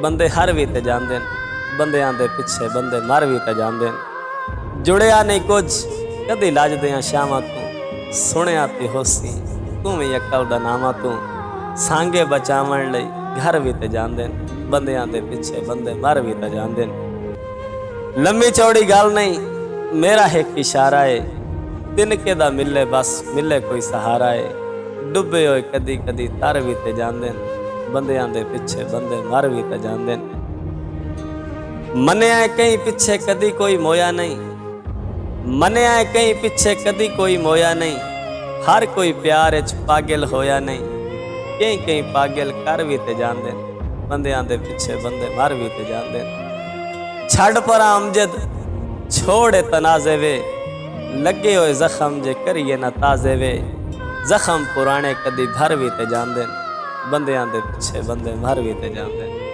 बंदे हर भी ते जांदे न, बंदियां दे पिछे बंदे मर भी ते जांदे न। जुड़िया नहीं कुछ कदी लाजदियां शावां तू, सुनिया ते होसी तू भी अकल दा नामा तू। सांगे बचावन लई घर भी ते जांदे न, बंदियां दे पिछे बंदे मर भी ते जांदे न। लंबी चौड़ी गल नहीं मेरा एक इशारा है, तिनके दा मिले बस मिले कोई सहारा है। डुबे होए कदी कदी तर भी ते जांदे न, बंदियां दे पिछे बंदे मर भी ते जांदे न। मन्निया है कहीं पिछे कदी कोई मोया नहीं, मन्निया है कहीं पिछे कदी कोई मोया नहीं। हर कोई प्यार च पागल होया नहीं, कहीं कहीं पागल कर भी ते जांदे न, बंदियां दे पिछे बंदे मर भी ते जांदे न। छड़ पर अमजद छोड़े तनाजे वे, लगे हुए जख्म जे करिए ना ताजे वे। जख्म पुराने कदी भर भी ते जांदे न, बंदियां दे पिछे बंदे मर भी ते जांदे न।